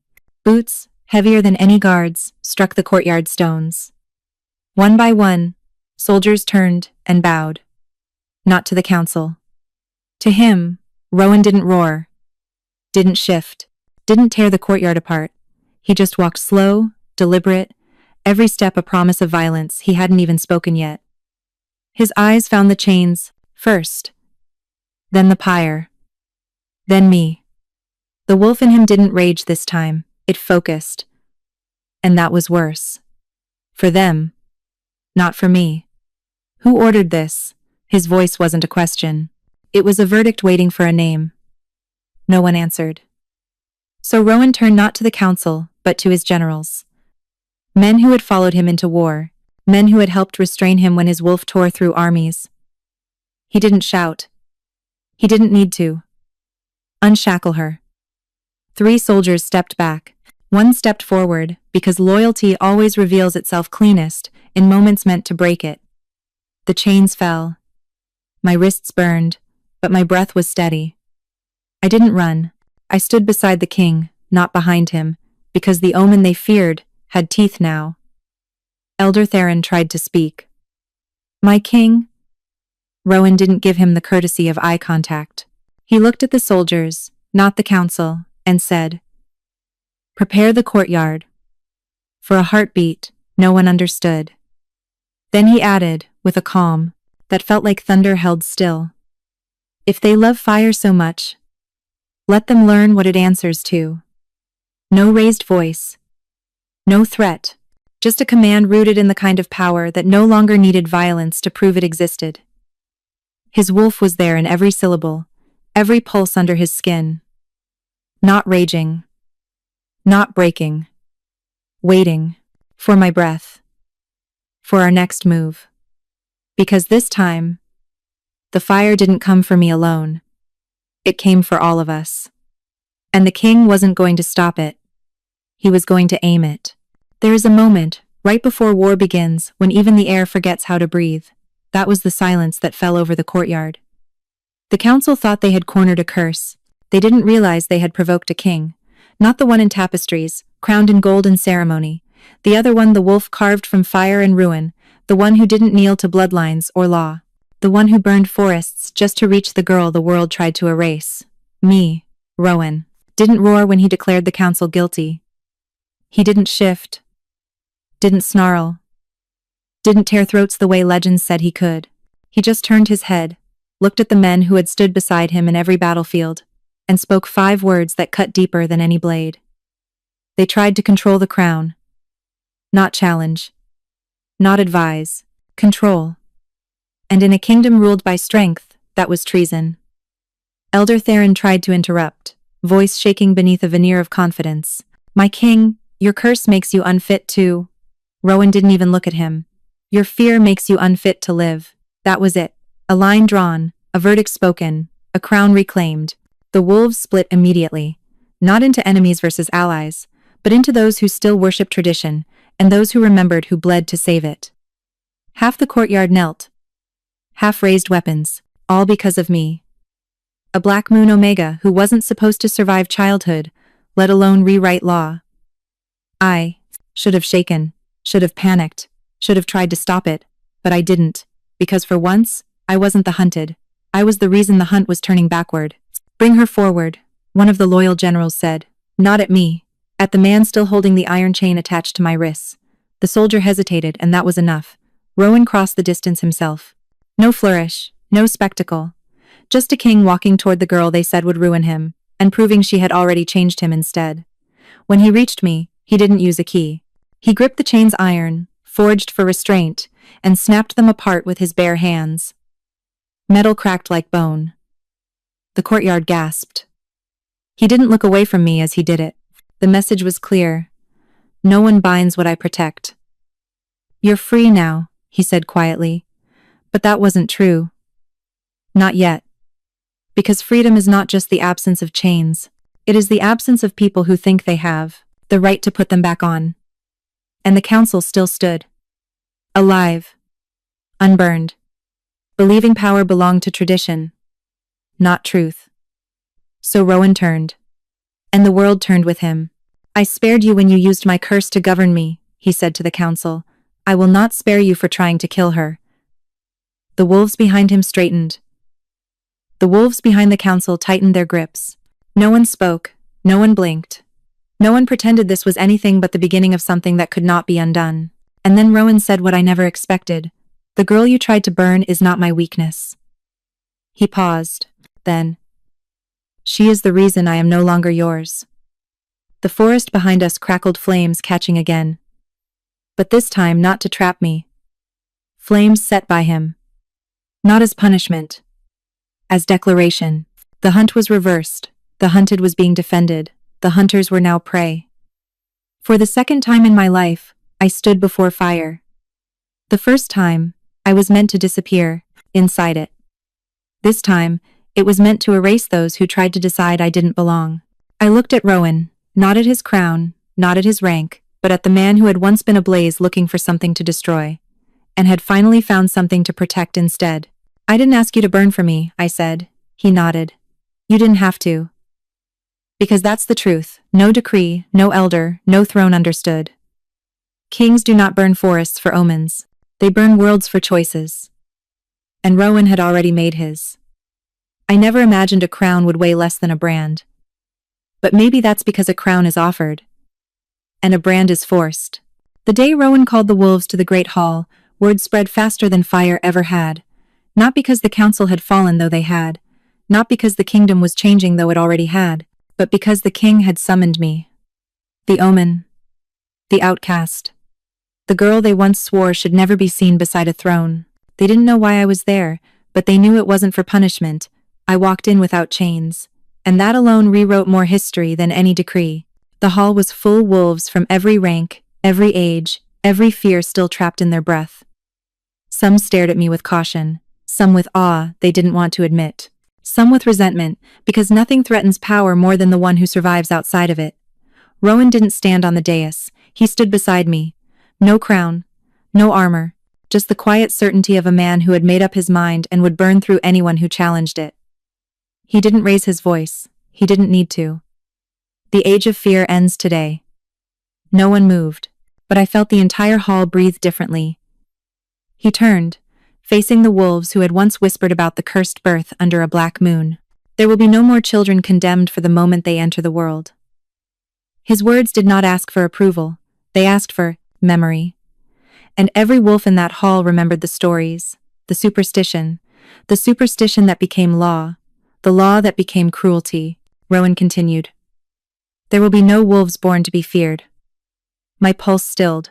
Boots, heavier than any guards, struck the courtyard stones. One by one, soldiers turned and bowed. Not to the council. To him. Rowan didn't roar. Didn't shift. Didn't tear the courtyard apart. He just walked slow, deliberate, every step a promise of violence he hadn't even spoken yet. His eyes found the chains, first. Then the pyre. Then me. The wolf in him didn't rage this time, it focused. And that was worse. For them. Not for me. Who ordered this? His voice wasn't a question. It was a verdict waiting for a name. No one answered. So Rowan turned not to the council, but to his generals. Men who had followed him into war, men who had helped restrain him when his wolf tore through armies. He didn't shout. He didn't need to. Unshackle her. 3 soldiers stepped back. 1 stepped forward, because loyalty always reveals itself cleanest in moments meant to break it. The chains fell. My wrists burned, but my breath was steady. I didn't run. I stood beside the king, not behind him, because the Omen they feared had teeth now. Elder Theron tried to speak. "My king?" Rowan didn't give him the courtesy of eye contact. He looked at the soldiers, not the council, and said, "Prepare the courtyard." For a heartbeat, no one understood. Then he added, with a calm that felt like thunder held still, "If they love fire so much, let them learn what it answers to." No raised voice. No threat. Just a command rooted in the kind of power that no longer needed violence to prove it existed. His wolf was there in every syllable, every pulse under his skin. Not raging. Not breaking. Waiting. For my breath. For our next move. Because this time, the fire didn't come for me alone. It came for all of us. And the king wasn't going to stop it. He was going to aim it. There is a moment, right before war begins, when even the air forgets how to breathe. That was the silence that fell over the courtyard. The council thought they had cornered a curse. They didn't realize they had provoked a king. Not the one in tapestries, crowned in gold and ceremony. The other one the wolf carved from fire and ruin. The one who didn't kneel to bloodlines or law. The one who burned forests just to reach the girl the world tried to erase. Me, Rowan, didn't roar when he declared the council guilty. He didn't shift. Didn't snarl. Didn't tear throats the way legends said he could. He just turned his head, looked at the men who had stood beside him in every battlefield, and spoke 5 words that cut deeper than any blade. They tried to control the crown. Not challenge. Not advise. Control. And in a kingdom ruled by strength, that was treason. Elder Theron tried to interrupt, voice shaking beneath a veneer of confidence. "My king, your curse makes you unfit to..." Rowan didn't even look at him. "Your fear makes you unfit to live." That was it. A line drawn, a verdict spoken, a crown reclaimed. The wolves split immediately. Not into enemies versus allies, but into those who still worship tradition, and those who remembered who bled to save it. Half the courtyard knelt. Half raised weapons, all because of me. A Black Moon Omega who wasn't supposed to survive childhood, let alone rewrite law. I should have shaken, should have panicked, should have tried to stop it, but I didn't, because for once, I wasn't the hunted. I was the reason the hunt was turning backward. "Bring her forward," one of the loyal generals said. Not at me, at the man still holding the iron chain attached to my wrists. The soldier hesitated, and that was enough. Rowan crossed the distance himself. No flourish, no spectacle. Just a king walking toward the girl they said would ruin him, and proving she had already changed him instead. When he reached me, he didn't use a key. He gripped the chain's iron, forged for restraint, and snapped them apart with his bare hands. Metal cracked like bone. The courtyard gasped. He didn't look away from me as he did it. The message was clear. No one binds what I protect. You're free now, he said quietly. But that wasn't true. Not yet. Because freedom is not just the absence of chains. It is the absence of people who think they have the right to put them back on. And the council still stood. Alive. Unburned. Believing power belonged to tradition, not truth. So Rowan turned. And the world turned with him. I spared you when you used my curse to govern me, he said to the council. I will not spare you for trying to kill her. The wolves behind him straightened. The wolves behind the council tightened their grips. No one spoke. No one blinked. No one pretended this was anything but the beginning of something that could not be undone. And then Rowan said what I never expected. The girl you tried to burn is not my weakness. He paused. Then, she is the reason I am no longer yours. The forest behind us crackled, flames catching again. But this time not to trap me. Flames set by him. Not as punishment. As declaration. The hunt was reversed. The hunted was being defended. The hunters were now prey. For the second time in my life, I stood before fire. The first time, I was meant to disappear, inside it. This time, it was meant to erase those who tried to decide I didn't belong. I looked at Rowan, not at his crown, not at his rank, but at the man who had once been ablaze looking for something to destroy, and had finally found something to protect instead. I didn't ask you to burn for me, I said. He nodded. You didn't have to. Because that's the truth. No decree, no elder, no throne understood. Kings do not burn forests for omens. They burn worlds for choices. And Rowan had already made his. I never imagined a crown would weigh less than a brand. But maybe that's because a crown is offered. And a brand is forced. The day Rowan called the wolves to the great hall, word spread faster than fire ever had. Not because the council had fallen though they had. Not because the kingdom was changing though it already had. But because the king had summoned me. The Omen. The outcast. The girl they once swore should never be seen beside a throne. They didn't know why I was there, but they knew it wasn't for punishment. I walked in without chains. And that alone rewrote more history than any decree. The hall was full wolves from every rank, every age, every fear still trapped in their breath. Some stared at me with caution. Some with awe they didn't want to admit. Some with resentment, because nothing threatens power more than the one who survives outside of it. Rowan didn't stand on the dais. He stood beside me. No crown, no armor, just the quiet certainty of a man who had made up his mind and would burn through anyone who challenged it. He didn't raise his voice. He didn't need to. The age of fear ends today. No one moved, but I felt the entire hall breathe differently. He turned, facing the wolves who had once whispered about the cursed birth under a black moon. There will be no more children condemned for the moment they enter the world. His words did not ask for approval. They asked for memory. And every wolf in that hall remembered the stories, the superstition that became law, the law that became cruelty. Rowan continued. There will be no wolves born to be feared. My pulse stilled.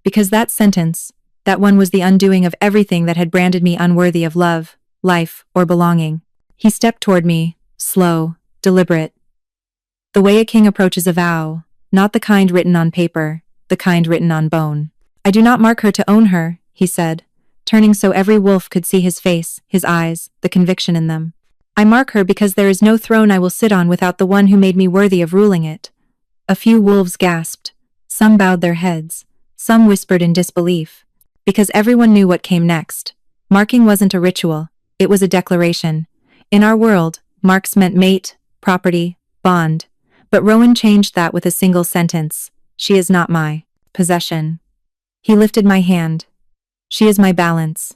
Because that sentence, that one was the undoing of everything that had branded me unworthy of love, life, or belonging. He stepped toward me, slow, deliberate. The way a king approaches a vow, not the kind written on paper, the kind written on bone. I do not mark her to own her, he said, turning so every wolf could see his face, his eyes, the conviction in them. I mark her because there is no throne I will sit on without the one who made me worthy of ruling it. A few wolves gasped. Some bowed their heads. Some whispered in disbelief. Because everyone knew what came next. Marking wasn't a ritual. It was a declaration. In our world, marks meant mate, property, bond. But Rowan changed that with a single sentence. She is not my possession. He lifted my hand. She is my balance.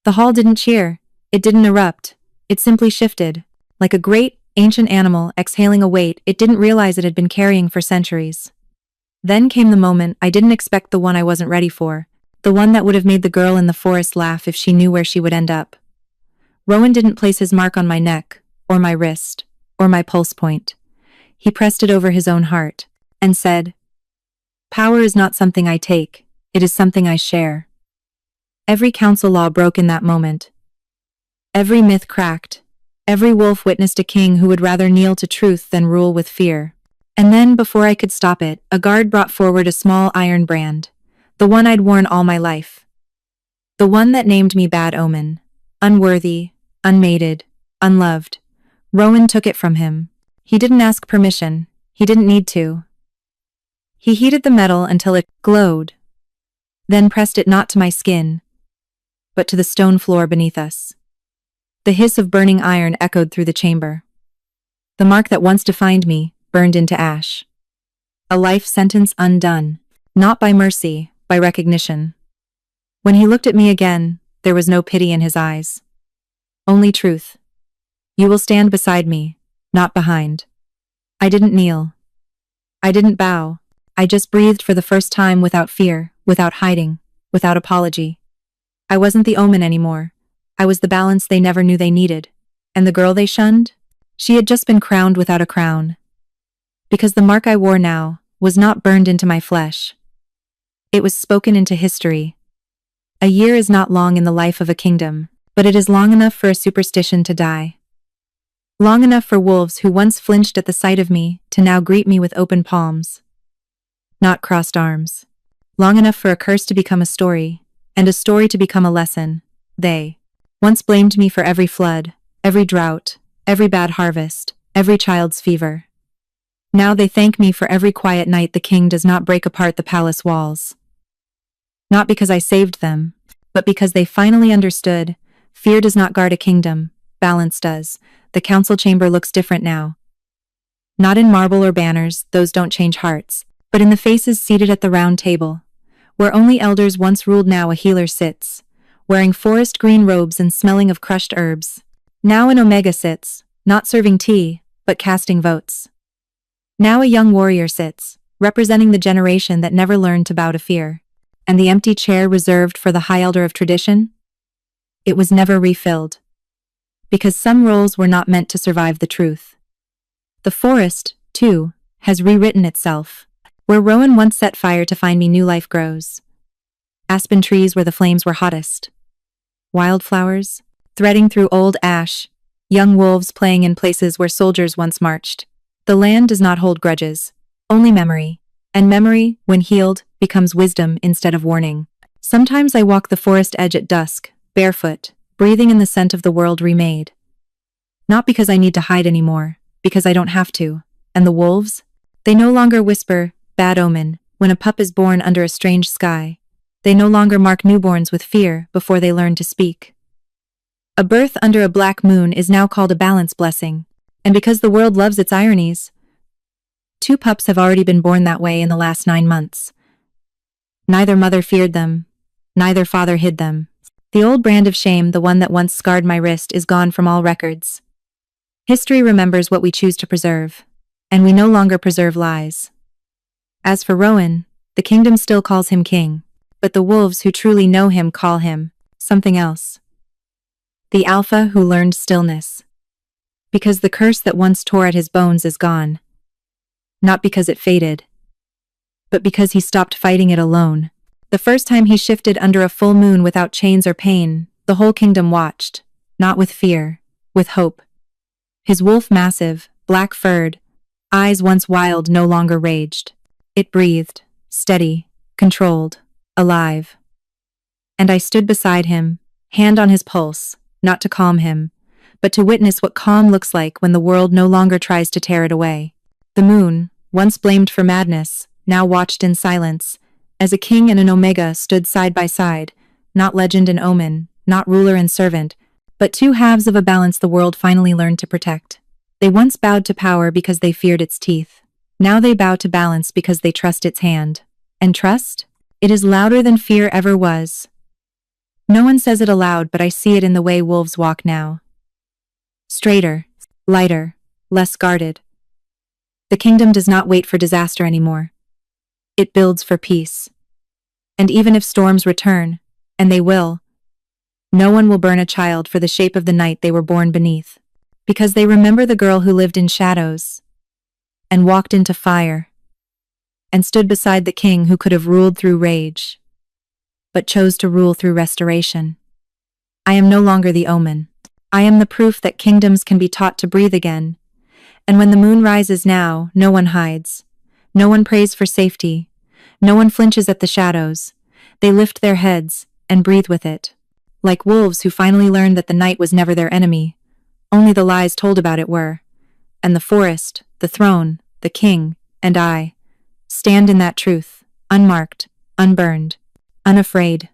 The hall didn't cheer. It didn't erupt. It simply shifted. Like a great, ancient animal exhaling a weight it didn't realize it had been carrying for centuries. Then came the moment I didn't expect, the one I wasn't ready for. The one that would have made the girl in the forest laugh if she knew where she would end up. Rowan didn't place his mark on my neck, or my wrist, or my pulse point. He pressed it over his own heart, and said, "Power is not something I take, it is something I share." Every council law broke in that moment. Every myth cracked. Every wolf witnessed a king who would rather kneel to truth than rule with fear. And then, before I could stop it, a guard brought forward a small iron brand. The one I'd worn all my life. The one that named me Bad Omen. Unworthy, unmated, unloved. Rowan took it from him. He didn't ask permission. He didn't need to. He heated the metal until it glowed, then pressed it not to my skin, but to the stone floor beneath us. The hiss of burning iron echoed through the chamber. The mark that once defined me burned into ash. A life sentence undone, not by mercy, by recognition. When he looked at me again, there was no pity in his eyes. Only truth. "You will stand beside me, not behind." I didn't kneel. I didn't bow. I just breathed for the first time without fear, without hiding, without apology. I wasn't the Omen anymore. I was the balance they never knew they needed. And the girl they shunned? She had just been crowned without a crown. Because the mark I wore now was not burned into my flesh. It was spoken into history. A year is not long in the life of a kingdom, but it is long enough for a superstition to die. Long enough for wolves who once flinched at the sight of me to now greet me with open palms, not crossed arms. Long enough for a curse to become a story, and a story to become a lesson. They once blamed me for every flood, every drought, every bad harvest, every child's fever. Now they thank me for every quiet night the king does not break apart the palace walls. Not because I saved them, but because they finally understood. Fear does not guard a kingdom, balance does. The council chamber looks different now. Not in marble or banners, those don't change hearts, but in the faces seated at the round table. Where only elders once ruled, now a healer sits, wearing forest green robes and smelling of crushed herbs. Now an Omega sits, not serving tea, but casting votes. Now a young warrior sits, representing the generation that never learned to bow to fear. And the empty chair reserved for the High Elder of tradition? It was never refilled. Because some roles were not meant to survive the truth. The forest, too, has rewritten itself. Where Rowan once set fire to find me, new life grows. Aspen trees where the flames were hottest. Wildflowers, threading through old ash. Young wolves playing in places where soldiers once marched. The land does not hold grudges, only memory. And memory, when healed, becomes wisdom instead of warning. Sometimes I walk the forest edge at dusk, barefoot, breathing in the scent of the world remade. Not because I need to hide anymore, because I don't have to. And the wolves? They no longer whisper, "Bad omen," when a pup is born under a strange sky. They no longer mark newborns with fear before they learn to speak. A birth under a black moon is now called a balance blessing. And because the world loves its ironies, 2 pups have already been born that way in the last 9 months. Neither mother feared them. Neither father hid them. The old brand of shame, the one that once scarred my wrist, is gone from all records. History remembers what we choose to preserve, and we no longer preserve lies. As for Rowan, the kingdom still calls him king, but the wolves who truly know him call him something else. The alpha who learned stillness. Because the curse that once tore at his bones is gone. Not because it faded, but because he stopped fighting it alone. The first time he shifted under a full moon without chains or pain, the whole kingdom watched, not with fear, with hope. His wolf, massive, black-furred, eyes once wild, no longer raged. It breathed, steady, controlled, alive. And I stood beside him, hand on his pulse, not to calm him, but to witness what calm looks like when the world no longer tries to tear it away. The moon, once blamed for madness, now watched in silence, as a king and an Omega stood side by side, not legend and omen, not ruler and servant, but 2 halves of a balance the world finally learned to protect. They once bowed to power because they feared its teeth. Now they bow to balance because they trust its hand. And trust? It is louder than fear ever was. No one says it aloud, but I see it in the way wolves walk now. Straighter, lighter, less guarded. The kingdom does not wait for disaster anymore. It builds for peace. And even if storms return, and they will, No one will burn a child for the shape of the night they were born beneath, because they remember the girl who lived in shadows, and walked into fire, and stood beside the king who could have ruled through rage, but chose to rule through restoration. I am no longer the omen. I am the proof that kingdoms can be taught to breathe again, and when the moon rises now, no one hides. No one prays for safety. No one flinches at the shadows. They lift their heads and breathe with it. Like wolves who finally learned that the night was never their enemy, only the lies told about it were. And the forest, the throne, the king, and I stand in that truth, unmarked, unburned, unafraid.